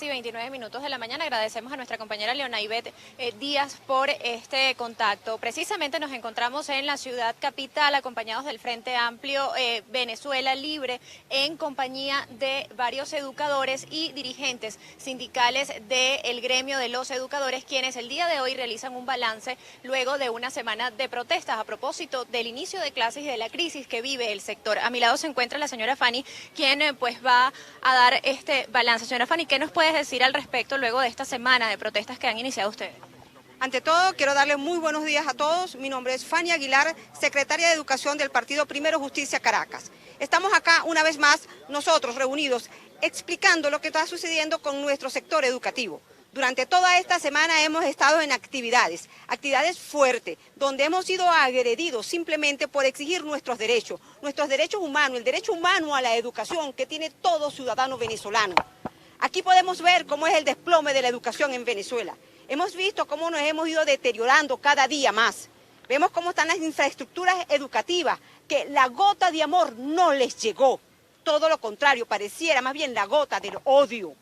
Sí, 29 minutos de la mañana. Agradecemos a nuestra compañera Leonaibet Díaz por este contacto. Precisamente nos encontramos en la ciudad capital acompañados del Frente Amplio Venezuela Libre en compañía de varios educadores y dirigentes sindicales del gremio de los educadores, quienes el día de hoy realizan un balance luego de una semana de protestas a propósito del inicio de clases y de la crisis que vive el sector. A mi lado se encuentra la señora Fanny, quien pues va a dar este balance. Señora Fanny, ¿qué nos puedes decir al respecto luego de esta semana de protestas que han iniciado ustedes? Ante todo, quiero darle muy buenos días a todos. Mi nombre es Fanny Aguilar, secretaria de Educación del Partido Primero Justicia Caracas. Estamos acá una vez más, nosotros reunidos, explicando lo que está sucediendo con nuestro sector educativo. Durante toda esta semana hemos estado en actividades fuertes, donde hemos sido agredidos simplemente por exigir nuestros derechos humanos, el derecho humano a la educación que tiene todo ciudadano venezolano. Aquí podemos ver cómo es el desplome de la educación en Venezuela. Hemos visto cómo nos hemos ido deteriorando cada día más. Vemos cómo están las infraestructuras educativas, que la gota de amor no les llegó. Todo lo contrario, pareciera más bien la gota del odio.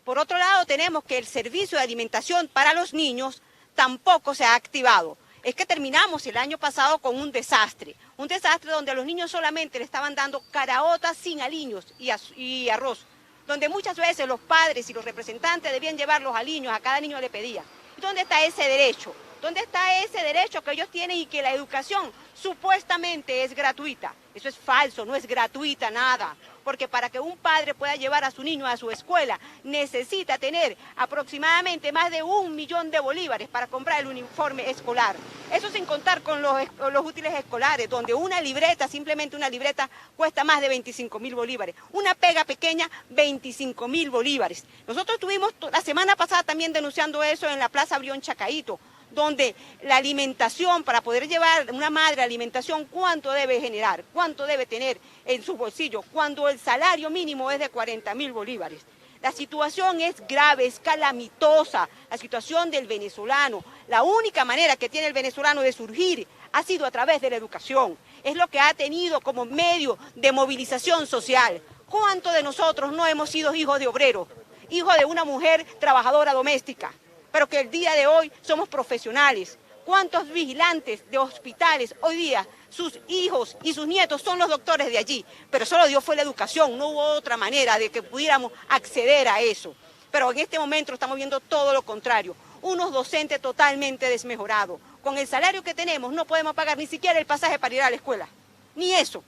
Por otro lado, tenemos que el servicio de alimentación para los niños tampoco se ha activado. Es que terminamos el año pasado con un desastre donde a los niños solamente le estaban dando caraotas sin aliños y arroz, donde muchas veces los padres y los representantes debían llevar los aliños, a cada niño le pedía. ¿Y dónde está ese derecho? ¿Dónde está ese derecho que ellos tienen y que la educación supuestamente es gratuita? Eso es falso, no es gratuita nada, porque para que un padre pueda llevar a su niño a su escuela necesita tener aproximadamente más de 1 millón de bolívares para comprar el uniforme escolar. Eso sin contar con los útiles escolares, donde una libreta, simplemente una libreta, cuesta más de 25.000 bolívares. Una pega pequeña, 25.000 bolívares. Nosotros estuvimos la semana pasada también denunciando eso en la Plaza Brión Chacaíto, donde la alimentación, para poder llevar una madre alimentación, ¿cuánto debe generar? ¿Cuánto debe tener en su bolsillo? Cuando el salario mínimo es de 40.000 bolívares. La situación es grave, es calamitosa, la situación del venezolano. La única manera que tiene el venezolano de surgir ha sido a través de la educación. Es lo que ha tenido como medio de movilización social. ¿Cuántos de nosotros no hemos sido hijos de obreros? Hijos de una mujer trabajadora doméstica, pero que el día de hoy somos profesionales. ¿Cuántos vigilantes de hospitales hoy día, sus hijos y sus nietos son los doctores de allí? Pero solo Dios fue la educación, no hubo otra manera de que pudiéramos acceder a eso. Pero en este momento estamos viendo todo lo contrario, unos docentes totalmente desmejorados. Con el salario que tenemos no podemos pagar ni siquiera el pasaje para ir a la escuela, ni eso.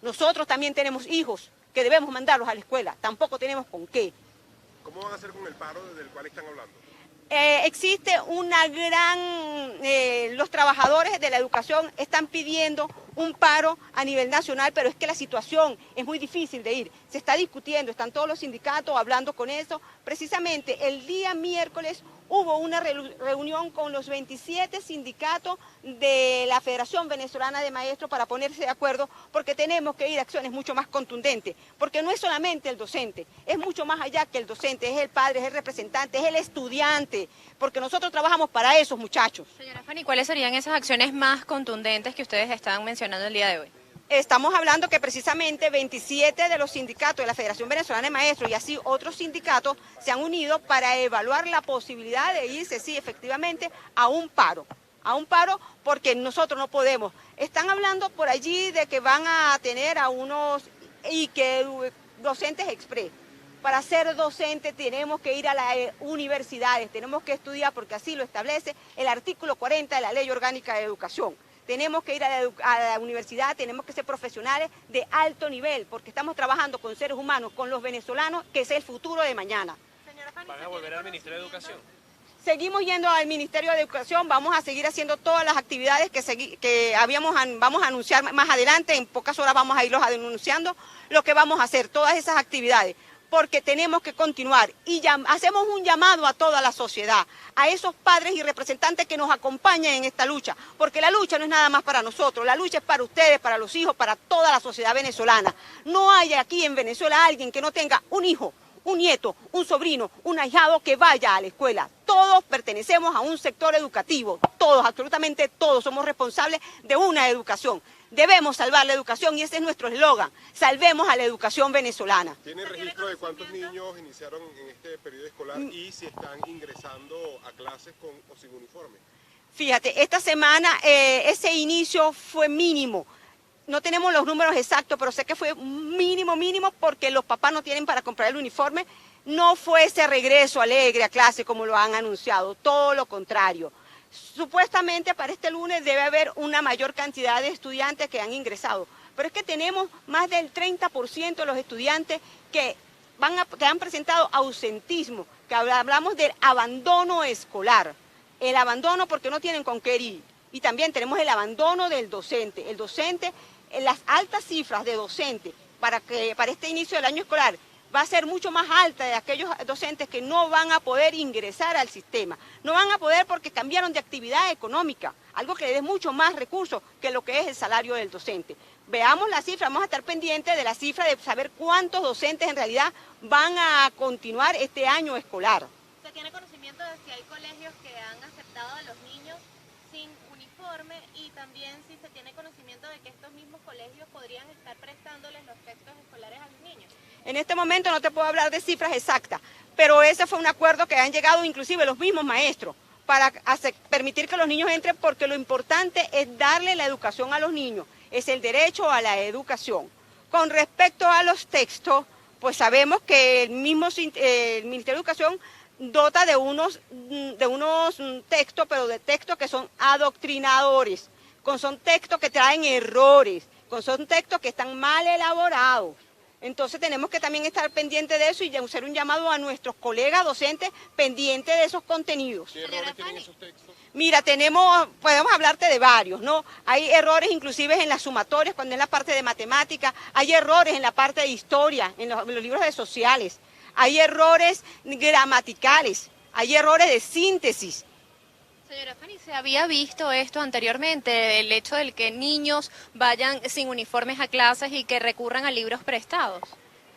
Nosotros también tenemos hijos que debemos mandarlos a la escuela, tampoco tenemos con qué. ¿Cómo van a hacer con el paro del cual están hablando? Existe una los trabajadores de la educación están pidiendo un paro a nivel nacional, pero es que la situación es muy difícil de ir. Se está discutiendo, están todos los sindicatos hablando con eso. Precisamente el día miércoles hubo una reunión con los 27 sindicatos de la Federación Venezolana de Maestros para ponerse de acuerdo, porque tenemos que ir a acciones mucho más contundentes, porque no es solamente el docente, es mucho más allá que el docente, es el padre, es el representante, es el estudiante, porque nosotros trabajamos para esos muchachos. Señora Fanny, ¿cuáles serían esas acciones más contundentes que ustedes están mencionando el día de hoy? Estamos hablando que precisamente 27 de los sindicatos de la Federación Venezolana de Maestros y así otros sindicatos se han unido para evaluar la posibilidad de irse, sí, efectivamente, a un paro porque nosotros no podemos. Están hablando por allí de que van a tener a unos docentes express. Para ser docente tenemos que ir a las universidades, tenemos que estudiar porque así lo establece el artículo 40 de la Ley Orgánica de Educación. Tenemos que ir a la universidad, tenemos que ser profesionales de alto nivel, porque estamos trabajando con seres humanos, con los venezolanos, que es el futuro de mañana. ¿Van a volver al Ministerio de Educación? Seguimos yendo al Ministerio de Educación, vamos a seguir haciendo todas las actividades que vamos a anunciar más adelante, en pocas horas vamos a irlos anunciando lo que vamos a hacer, todas esas actividades, porque tenemos que continuar y hacemos un llamado a toda la sociedad, a esos padres y representantes que nos acompañan en esta lucha, porque la lucha no es nada más para nosotros, la lucha es para ustedes, para los hijos, para toda la sociedad venezolana. No hay aquí en Venezuela alguien que no tenga un hijo, un nieto, un sobrino, un ahijado que vaya a la escuela. Todos pertenecemos a un sector educativo, todos, absolutamente todos somos responsables de una educación. Debemos salvar la educación y ese es nuestro eslogan, salvemos a la educación venezolana. ¿Tiene registro de cuántos niños iniciaron en este periodo escolar y si están ingresando a clases con o sin uniforme. Fíjate, esta semana ese inicio fue mínimo. No tenemos los números exactos, pero sé que fue mínimo porque los papás no tienen para comprar el uniforme. No fue ese regreso alegre a clase como lo han anunciado, todo lo contrario. Supuestamente para este lunes debe haber una mayor cantidad de estudiantes que han ingresado, pero es que tenemos más del 30% de los estudiantes que han presentado ausentismo, que hablamos del abandono escolar. El abandono porque no tienen con qué ir. Y también tenemos el abandono del docente. El docente, las altas cifras de docentes para este inicio del año escolar va a ser mucho más alta de aquellos docentes que no van a poder ingresar al sistema. No van a poder porque cambiaron de actividad económica, algo que le dé mucho más recursos que lo que es el salario del docente. Veamos la cifra, vamos a estar pendientes de la cifra de saber cuántos docentes en realidad van a continuar este año escolar. ¿Se tiene conocimiento de si hay colegios que han aceptado a los niños sin uniforme y también si se tiene conocimiento de que estos mismos colegios podrían estar prestándoles los textos escolares a los niños? En este momento no te puedo hablar de cifras exactas, pero ese fue un acuerdo que han llegado inclusive los mismos maestros para permitir que los niños entren, porque lo importante es darle la educación a los niños, es el derecho a la educación. Con respecto a los textos, pues sabemos que el Ministerio de Educación dota de unos textos, pero de textos que son adoctrinadores, son textos que traen errores, son textos que están mal elaborados. Entonces tenemos que también estar pendientes de eso y hacer un llamado a nuestros colegas docentes pendientes de esos contenidos. ¿Qué errores tienen esos textos? Mira, podemos hablarte de varios, ¿no? Hay errores inclusive en las sumatorias, cuando es la parte de matemática, hay errores en la parte de historia, en los libros de sociales, hay errores gramaticales, hay errores de síntesis. Señora Fanny, ¿se había visto esto anteriormente, el hecho de que niños vayan sin uniformes a clases y que recurran a libros prestados?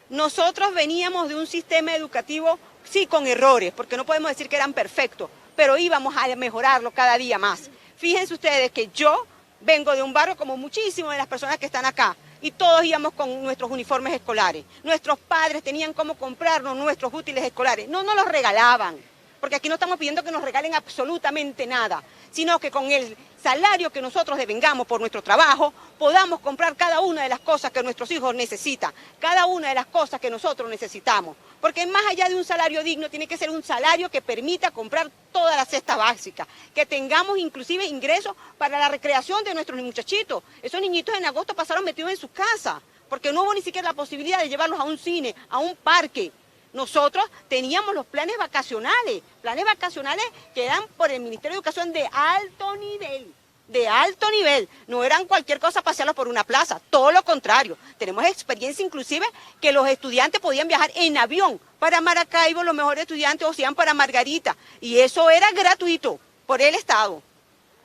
Nosotros veníamos de un sistema educativo, sí, con errores, porque no podemos decir que eran perfectos, pero íbamos a mejorarlo cada día más. Fíjense ustedes que yo vengo de un barrio como muchísimas de las personas que están acá, y todos íbamos con nuestros uniformes escolares. Nuestros padres tenían cómo comprarnos nuestros útiles escolares, no nos los regalaban. Porque aquí no estamos pidiendo que nos regalen absolutamente nada, sino que con el salario que nosotros devengamos por nuestro trabajo, podamos comprar cada una de las cosas que nuestros hijos necesitan, cada una de las cosas que nosotros necesitamos. Porque más allá de un salario digno, tiene que ser un salario que permita comprar toda la cesta básica, que tengamos inclusive ingresos para la recreación de nuestros muchachitos. Esos niñitos en agosto pasaron metidos en sus casas, porque no hubo ni siquiera la posibilidad de llevarlos a un cine, a un parque. Nosotros teníamos los planes vacacionales que eran por el Ministerio de Educación de alto nivel, no eran cualquier cosa pasearlos por una plaza, todo lo contrario. Tenemos experiencia inclusive que los estudiantes podían viajar en avión para Maracaibo, los mejores estudiantes, o sean para Margarita, y eso era gratuito por el Estado.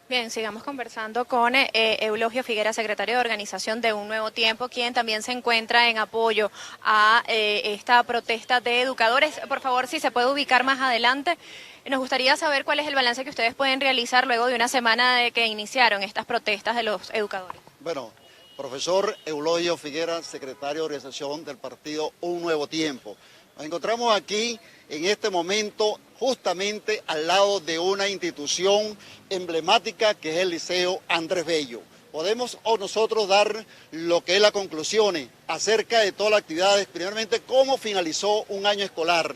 Bien, sigamos conversando con Eulogio Figuera, secretario de organización de Un Nuevo Tiempo, quien también se encuentra en apoyo a esta protesta de educadores. Por favor, si se puede ubicar más adelante, nos gustaría saber cuál es el balance que ustedes pueden realizar luego de una semana de que iniciaron estas protestas de los educadores. Bueno, profesor Eulogio Figuera, secretario de organización del partido Un Nuevo Tiempo. Nos encontramos aquí en este momento justamente al lado de una institución emblemática que es el Liceo Andrés Bello. Podemos nosotros dar lo que es las conclusiones acerca de todas las actividades, primeramente cómo finalizó un año escolar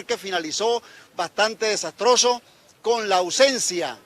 que finalizó bastante desastroso, con la ausencia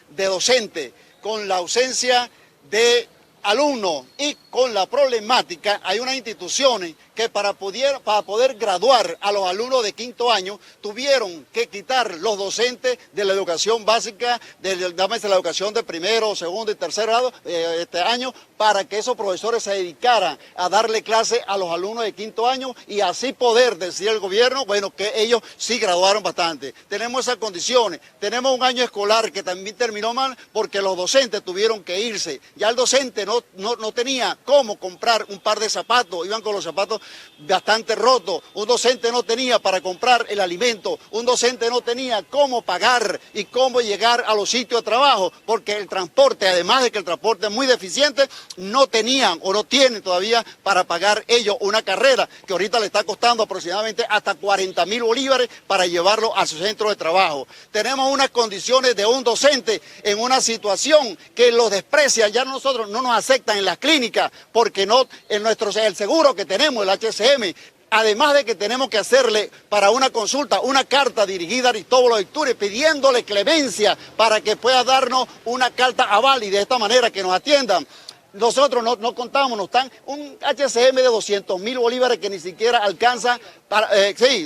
de docentes, con la ausencia de alumnos y con la problemática. Hay unas instituciones que para poder graduar a los alumnos de quinto año tuvieron que quitar los docentes de la educación básica, de la educación de primero, segundo y tercer grado este año, para que esos profesores se dedicaran a darle clase a los alumnos de quinto año y así poder decir al gobierno, bueno, que ellos sí graduaron bastante. Tenemos esas condiciones, tenemos un año escolar que también terminó mal porque los docentes tuvieron que irse. Ya el docente no tenía cómo comprar un par de zapatos, iban con los zapatos bastante rotos, un docente no tenía para comprar el alimento, un docente no tenía cómo pagar y cómo llegar a los sitios de trabajo, porque el transporte, además de que el transporte es muy deficiente, no tenían o no tienen todavía para pagar ellos una carrera que ahorita le está costando aproximadamente hasta 40.000 bolívares para llevarlo a su centro de trabajo. Tenemos unas condiciones de un docente en una situación que los desprecian, ya nosotros no nos aceptan en las clínicas porque no en el seguro que tenemos, el HCM, además de que tenemos que hacerle para una consulta una carta dirigida a Aristóbulo Icturi pidiéndole clemencia para que pueda darnos una carta aval y de esta manera que nos atiendan. Nosotros no contamos, nos están un HCM de 200.000 bolívares que ni siquiera alcanza,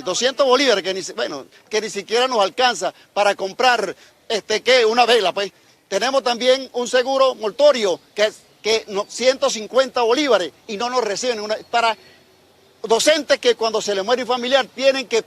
200 bolívares que ni siquiera nos alcanza para comprar una vela, pues. Tenemos también un seguro mortuorio que 150 bolívares y no nos reciben para docentes que cuando se les muere un familiar tienen que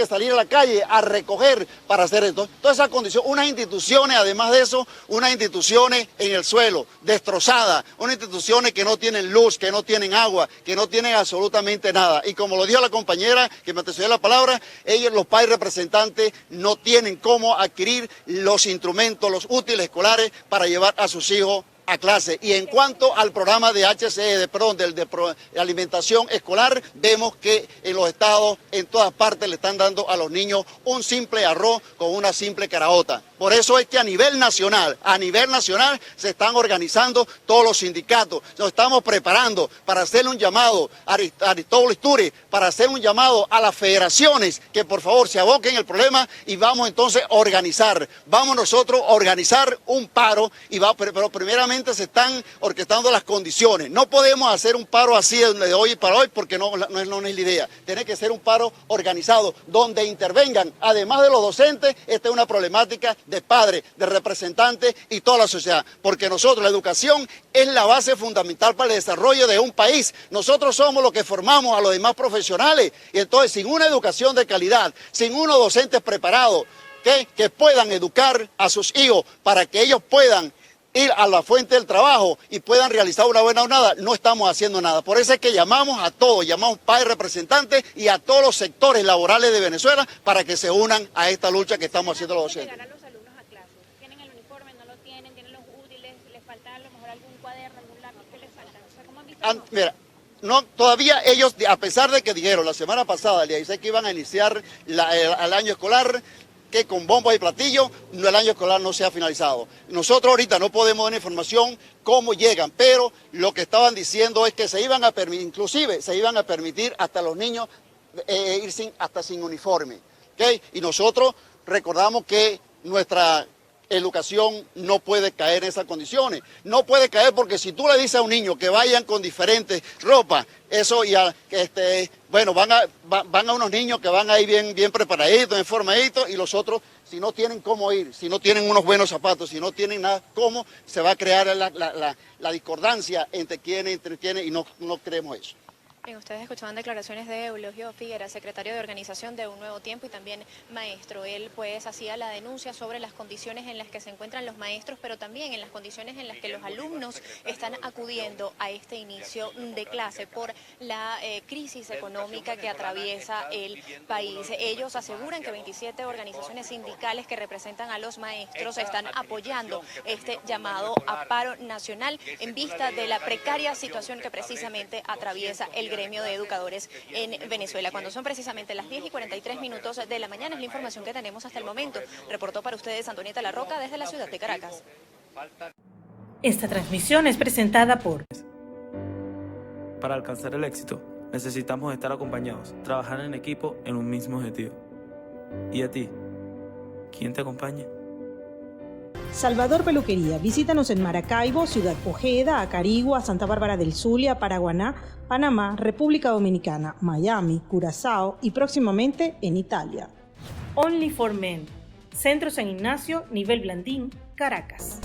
salir a la calle a recoger para hacer esto. Todas esas condiciones, unas instituciones, además de eso, unas instituciones en el suelo, destrozadas, unas instituciones que no tienen luz, que no tienen agua, que no tienen absolutamente nada. Y como lo dijo la compañera que me antecedió la palabra, ellos, los padres representantes, no tienen cómo adquirir los instrumentos, los útiles escolares para llevar a sus hijos a clase. Y en cuanto al programa de de alimentación escolar, vemos que en los estados, en todas partes, le están dando a los niños un simple arroz con una simple caraota. Por eso es que a nivel nacional se están organizando todos los sindicatos. Nos estamos preparando para hacerle un llamado a Aristóbulo Icturi, para hacer un llamado a las federaciones que por favor se aboquen el problema y vamos entonces a organizar. Vamos nosotros a organizar un paro, pero primeramente se están orquestando las condiciones. No podemos hacer un paro así de hoy para hoy porque no es la idea. Tiene que ser un paro organizado donde intervengan, además de los docentes, esta es una problemática de padres, de representantes y toda la sociedad. Porque nosotros, la educación es la base fundamental para el desarrollo de un país. Nosotros somos los que formamos a los demás profesionales. Y entonces, sin una educación de calidad, sin unos docentes preparados que puedan educar a sus hijos para que ellos puedan ir a la fuente del trabajo y puedan realizar una buena jornada, no estamos haciendo nada. Por eso es que llamamos a todos, llamamos padres representantes y a todos los sectores laborales de Venezuela para que se unan a esta lucha que estamos haciendo los docentes. ¿Llegar a los alumnos a clase? ¿Tienen el uniforme? ¿No lo tienen? ¿Tienen los útiles? ¿Les falta a lo mejor algún cuaderno, algún lápiz que les falta? O sea, ¿cómo han visto? Mira, no, todavía ellos, a pesar de que dijeron la semana pasada, el día 16, que iban a iniciar el año escolar, que con bombos y platillos el año escolar no se ha finalizado. Nosotros ahorita no podemos dar información cómo llegan, pero lo que estaban diciendo es que se iban a permitir, inclusive se iban a permitir hasta los niños ir sin uniforme. ¿Okay? Y nosotros recordamos que nuestra educación no puede caer en esas condiciones. No puede caer porque si tú le dices a un niño que vayan con diferentes ropas, eso ya, van a unos niños que van ahí bien preparaditos, bien formaditos, y los otros, si no tienen cómo ir, si no tienen unos buenos zapatos, si no tienen nada, ¿cómo se va a crear la discordancia entre quienes y no creemos eso? Bien, ustedes escuchaban declaraciones de Eulogio Figuera, secretario de organización de Un Nuevo Tiempo y también maestro. Él pues hacía la denuncia sobre las condiciones en las que se encuentran los maestros, pero también en las condiciones en las que los alumnos están acudiendo a este inicio de clase por la crisis económica que atraviesa el país. Ellos aseguran que 27 organizaciones sindicales que representan a los maestros están apoyando este llamado a paro nacional en vista de la precaria situación que precisamente atraviesa el gremio de educadores en Venezuela. Cuando son precisamente las 10:43 de la mañana, es la información que tenemos hasta el momento. Reportó para ustedes Antonieta La Roca desde la ciudad de Caracas. Esta transmisión es presentada por... Para alcanzar el éxito, necesitamos estar acompañados, trabajar en equipo en un mismo objetivo. ¿Y a ti? ¿Quién te acompaña? Salvador Peluquería. Visítanos en Maracaibo, Ciudad Ojeda, Acarigua, Santa Bárbara del Zulia, Paraguaná, Panamá, República Dominicana, Miami, Curazao y próximamente en Italia. Only for Men. Centro San Ignacio, Nivel Blandín, Caracas.